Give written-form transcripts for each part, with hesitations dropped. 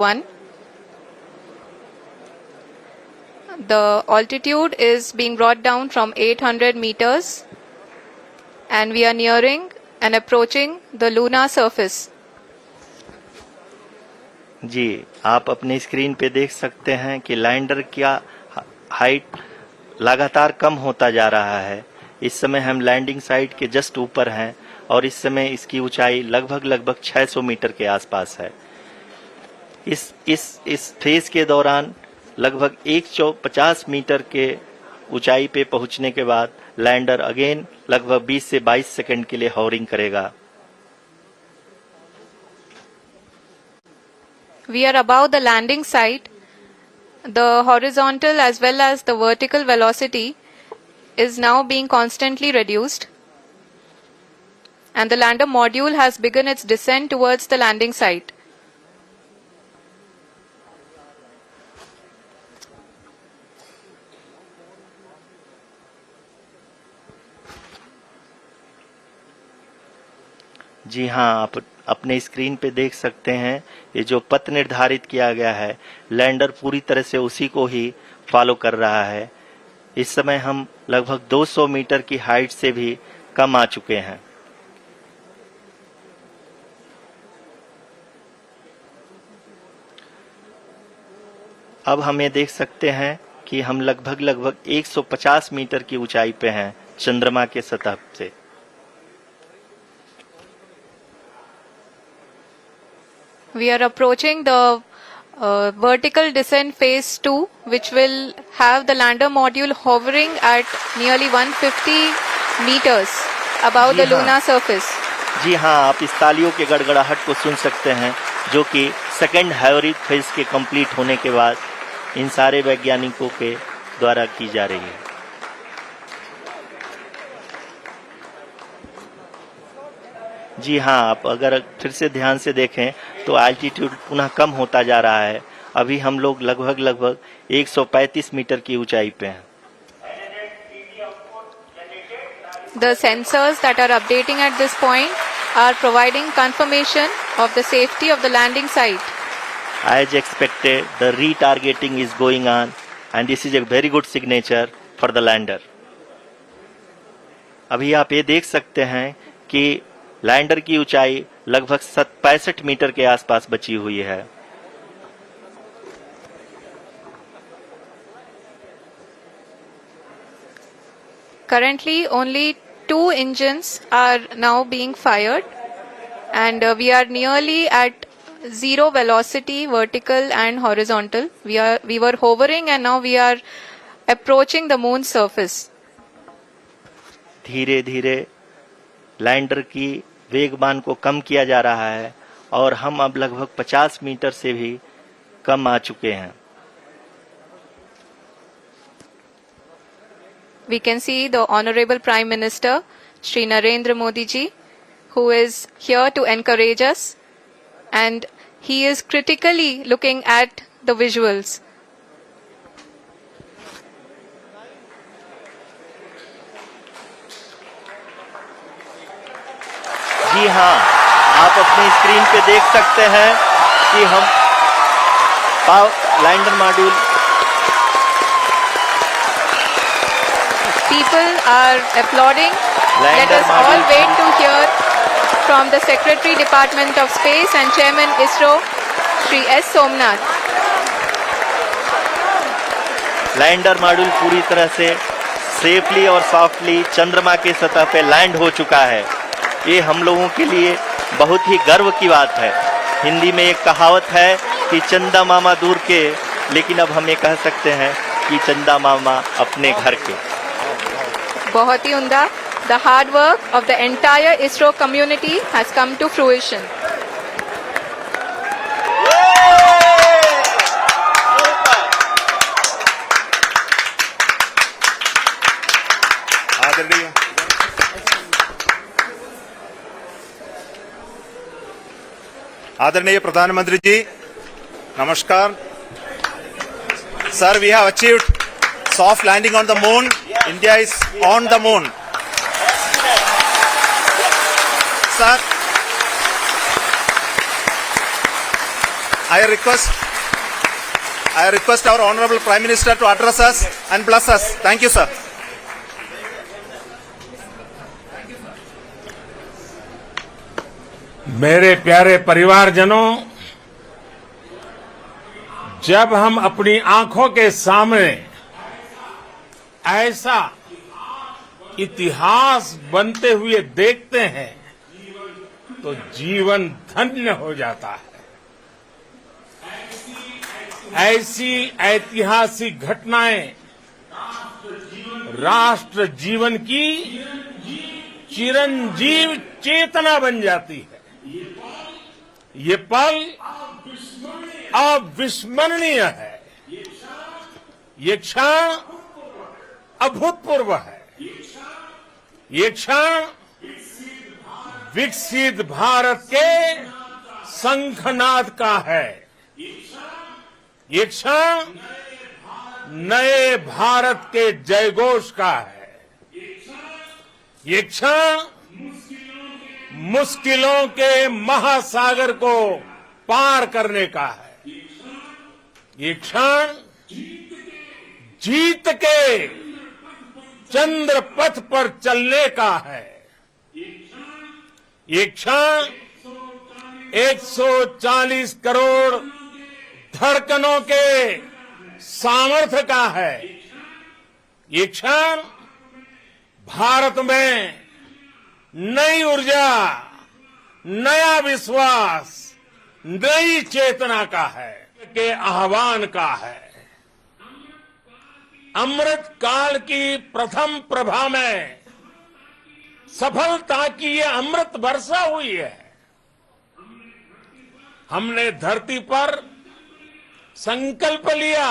1. The altitude is being brought down from 800 meters and we are nearing and approaching the lunar surface. जी, आप अपने screen पे देख सकते हैं कि लैंडर का हाइट लगातार कम होता जा रहा है। इस समय हम लैंडिंग साइट के जस्ट ऊपर हैं और इस समय इसकी ऊंचाई लगभग 600 मीटर के आसपास है। इस फेज के दौरान लगभग 150 मीटर के ऊंचाई पे पहुंचने के बाद लैंडर अगेन लगभग 20 से 22 सेकंड के लिए हॉवरिंग करेगा। We are above the landing site. The horizontal as well as the vertical velocity is now being constantly reduced. And the lander module has begun its descent towards the landing site. जी हाँ, आप अपने screen पे देख सकते हैं ये जो पथ निर्धारित किया गया है लैंडर पूरी तरह से उसी को ही फॉलो कर रहा है। इस समय हम लगभग 200 मीटर की हाइट से भी कम आ चुके हैं। अब हम ये देख सकते हैं कि हम लगभग 150 मीटर की ऊंचाई पे हैं चंद्रमा के सतह से। We are approaching the vertical descent phase 2, which will have the lander module hovering at nearly 150 meters above the lunar surface. जी हाँ, आप इस तालियों के गड़गड़ाहट को सुन सकते हैं जो कि सेकेंड हाइवरिक फेज के कंप्लीट होने के बाद इन सारे वैज्ञानिकों के द्वारा की जा रही है। जी हाँ, आप अगर फिर से ध्यान से देखें तो एल्टीट्यूड पुनः कम होता जा रहा है। अभी हम लोग लगभग 135 मीटर की ऊंचाई पे हैं। The sensors that are updating at this point are providing confirmation of the safety of the landing site. As expected, the retargeting is going on and this is a very good signature for the lander. अभी आप ये देख सकते हैं कि lander की ऊंचाई लगभग 65 मीटर के आसपास बची हुई है। Currently, only 2 engines are now being fired, and we are nearly at zero velocity, vertical and horizontal. We were hovering, and now we are approaching the moon's surface. धीरे धीरे लैंडर की वेगमान को कम किया जा रहा है और हम अब लगभग 50 मीटर से भी कम आ चुके हैं। We can see the Honorable Prime Minister, Shri Narendra Modi ji, who is here to encourage us, and he is critically looking at the visuals. जी हाँ, आप अपनी स्क्रीन पे देख सकते हैं कि हम lander module People are applauding. Let us all wait to hear from the Secretary Department of Space and Chairman ISRO, Shri S. Somnath. Lander module पूरी तरह से सेफली और सॉफ्टली चंद्रमा के सतह पे लैंड हो चुका है। ये हम लोगों के लिए बहुत ही गर्व की बात है। हिंदी में एक कहावत है कि चंदा मामा दूर के, लेकिन अब हम ये कह सकते हैं कि चंदा मामा अपने घर के। बहुत ही उम्दा। The hard work of the entire ISRO community has come to fruition. आदरणीय प्रधानमंत्री जी, नमस्कार। Sir, we have achieved soft landing on the moon. India is on the moon. Sir, I request our Honorable Prime Minister to address us and bless us. Thank you, sir. मेरे प्यारे परिवारजनों, जब हम अपनी आंखों के सामने ऐसा इतिहास बनते हुए देखते हैं तो जीवन धन्य हो जाता है। ऐसी ऐतिहासिक घटनाएं राष्ट्र जीवन की चिरंजीव चेतना बन जाती है। ये पल अविस्मरणीय है। ये क्षण अभूतपूर्व है। ये क्षण विकसित भारत के शंखनाद का है। ये क्षण नए भारत के जयघोष का है। ये क्षण मुश्किलों के महासागर को पार करने का है। ये क्षण जीत के चंद्र पथ पर चलने का है। ये क्षण 140 करोड़ धड़कनों के सामर्थ्य का है। ये क्षण भारत में नई ऊर्जा, नया विश्वास, नई चेतना का है, के आह्वान का है। अमृत काल की प्रथम प्रभा में सफलता की ये अमृत वर्षा हुई है। हमने धरती पर संकल्प लिया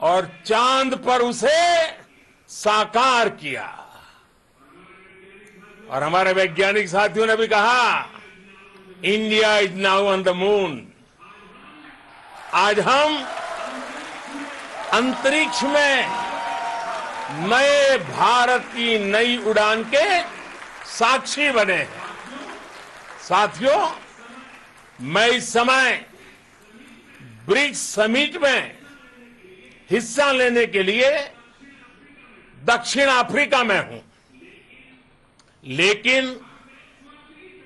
और चांद पर उसे साकार किया। और हमारे वैज्ञानिक साथियों ने भी कहा, India is now on the moon. आज हम अंतरिक्ष में नए भारत की नई उड़ान के साक्षी बने हैं। साथियों, मैं इस समय ब्रिक्स समिट में हिस्सा लेने के लिए दक्षिण अफ्रीका में हूं, लेकिन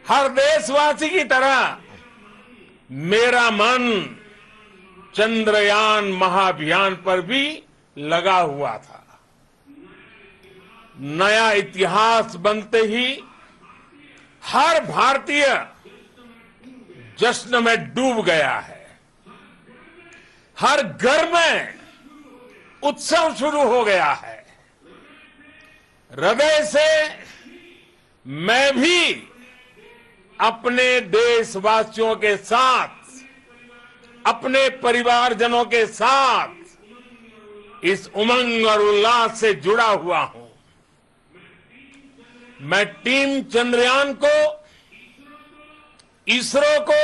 हर देशवासी की तरह मेरा मन चंद्रयान महाअभियान पर भी लगा हुआ था। नया इतिहास बनते ही हर भारतीय जश्न में डूब गया है। हर घर में उत्सव शुरू हो गया है। हृदय से मैं भी अपने देशवासियों के साथ, अपने परिवारजनों के साथ इस उमंग और उल्लास से जुड़ा हुआ हूं। मैं टीम चंद्रयान को, इसरो को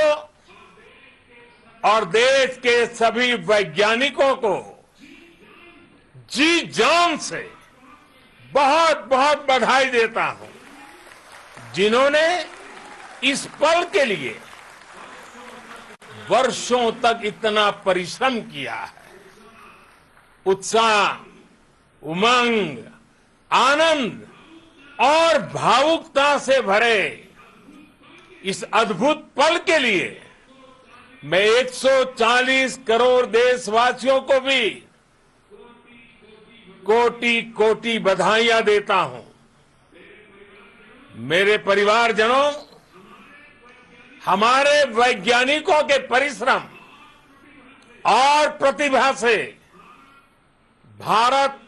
और देश के सभी वैज्ञानिकों को जी जान से बहुत बहुत बधाई देता हूं, जिन्होंने इस पल के लिए वर्षों तक इतना परिश्रम किया है। उत्साह, उमंग, आनंद और भावुकता से भरे इस अद्भुत पल के लिए मैं 140 करोड़ देशवासियों को भी कोटि कोटि बधाइयां देता हूं। मेरे परिवारजनों, हमारे वैज्ञानिकों के परिश्रम और प्रतिभा से भारत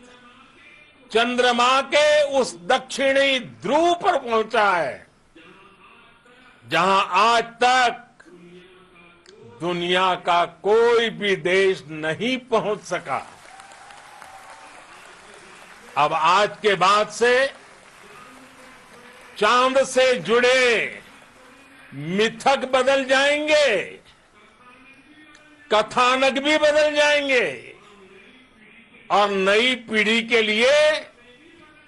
चंद्रमा के उस दक्षिणी ध्रुव पर पहुंचा है, जहां आज तक दुनिया का कोई भी देश नहीं पहुंच सका। अब आज के बाद से चांद से जुड़े मिथक बदल जाएंगे, कथानक भी बदल जाएंगे और नई पीढ़ी के लिए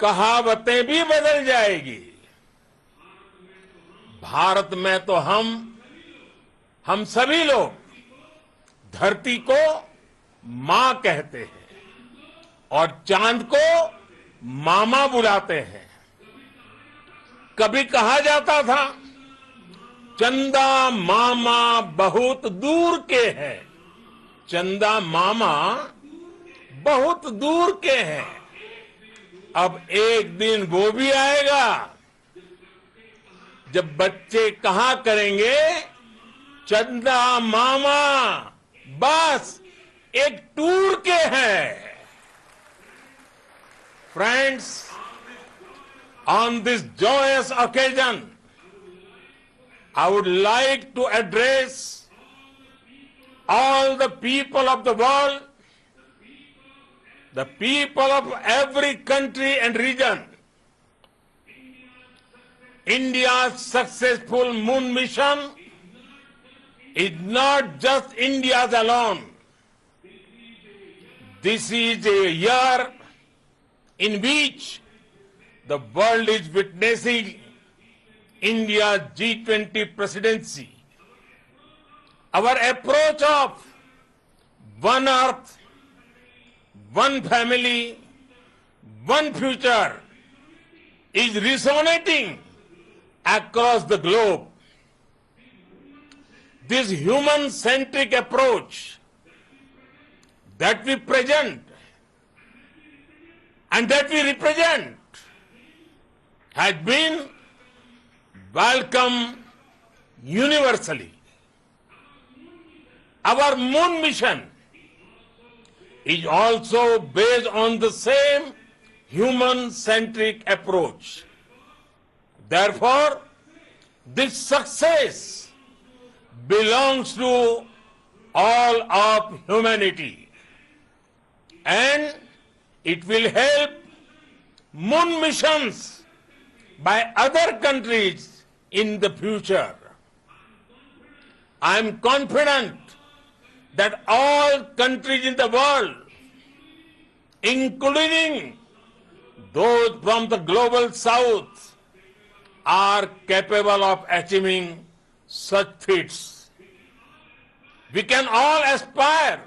कहावतें भी बदल जाएगी। भारत में तो हम सभी लोग धरती को मां कहते हैं और चांद को मामा बुलाते हैं। कभी कहा जाता था चंदा मामा बहुत दूर के हैं, चंदा मामा बहुत दूर के हैं। अब एक दिन वो भी आएगा जब बच्चे कहा करेंगे चंदा मामा बस एक टूर के हैं। Friends, on this joyous occasion, I would like to address all the people of the world, the people of every country and region. India's successful moon mission is not just India's alone. This is a year in which the world is witnessing India's G20 presidency. Our approach of one earth, one family, one future is resonating across the globe. This human-centric approach that we present and that we represent has been welcomed universally. Our moon mission is also based on the same human-centric approach. Therefore, this success belongs to all of humanity, and it will help moon missions by other countries in the future. I am confident that all countries in the world, including those from the global south, are capable of achieving such feats. We can all aspire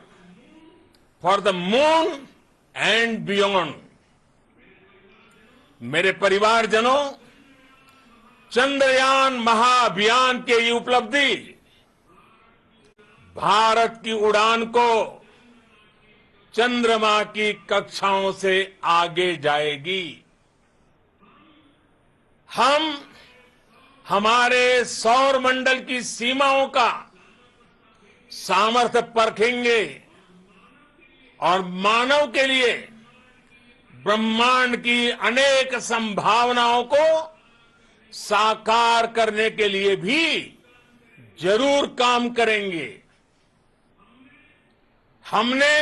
for the moon and beyond. मेरे परिवारजनों, चंद्रयान महाअभियान के ये उपलब्धि भारत की उड़ान को चंद्रमा की कक्षाओं से आगे जाएगी। हम हमारे सौर मंडल की सीमाओं का सामर्थ्य परखेंगे और मानव के लिए ब्रह्मांड की अनेक संभावनाओं को साकार करने के लिए भी जरूर काम करेंगे। हमने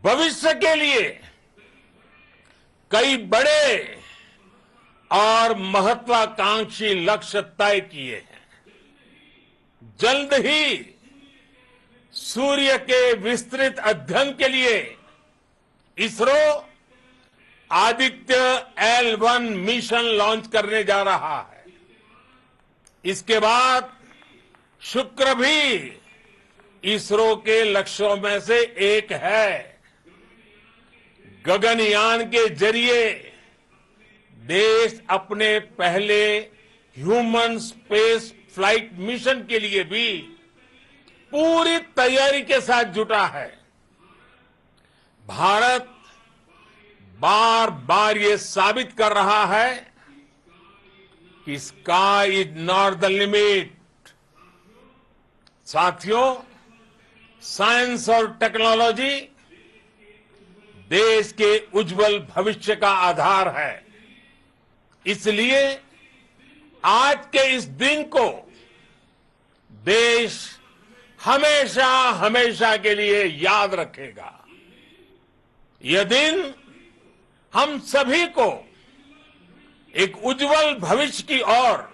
भविष्य के लिए कई बड़े और महत्वाकांक्षी लक्ष्य तय किए हैं। जल्द ही सूर्य के विस्तृत अध्ययन के लिए ISRO Aditya L1 mission launch करने जा रहा है। इसके बाद शुक्र भी इसरो के लक्ष्यों में से एक है। गगनयान के जरिए देश अपने पहले ह्यूमन स्पेस फ्लाइट मिशन के लिए भी पूरी तैयारी के साथ जुटा है। भारत बार बार ये साबित कर रहा है कि sky is not the limit. साथियों, साइंस और टेक्नोलॉजी देश के उज्जवल भविष्य का आधार है। इसलिए आज के इस दिन को देश हमेशा हमेशा के लिए याद रखेगा। यह दिन हम सभी को एक उज्जवल भविष्य की ओर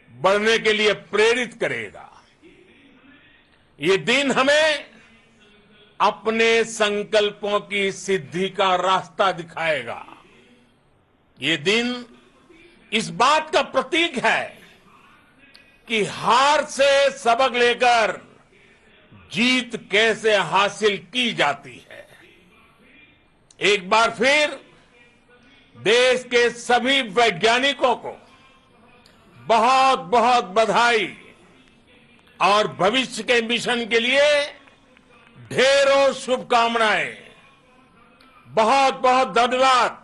बढ़ने के लिए प्रेरित करेगा। ये दिन हमें अपने संकल्पों की सिद्धि का रास्ता दिखाएगा। ये दिन इस बात का प्रतीक है कि हार से सबक लेकर जीत कैसे हासिल की जाती है। एक बार फिर देश के सभी वैज्ञानिकों को बहुत बहुत बधाई और भविष्य के मिशन के लिए ढेरों शुभकामनाएं। बहुत बहुत धन्यवाद।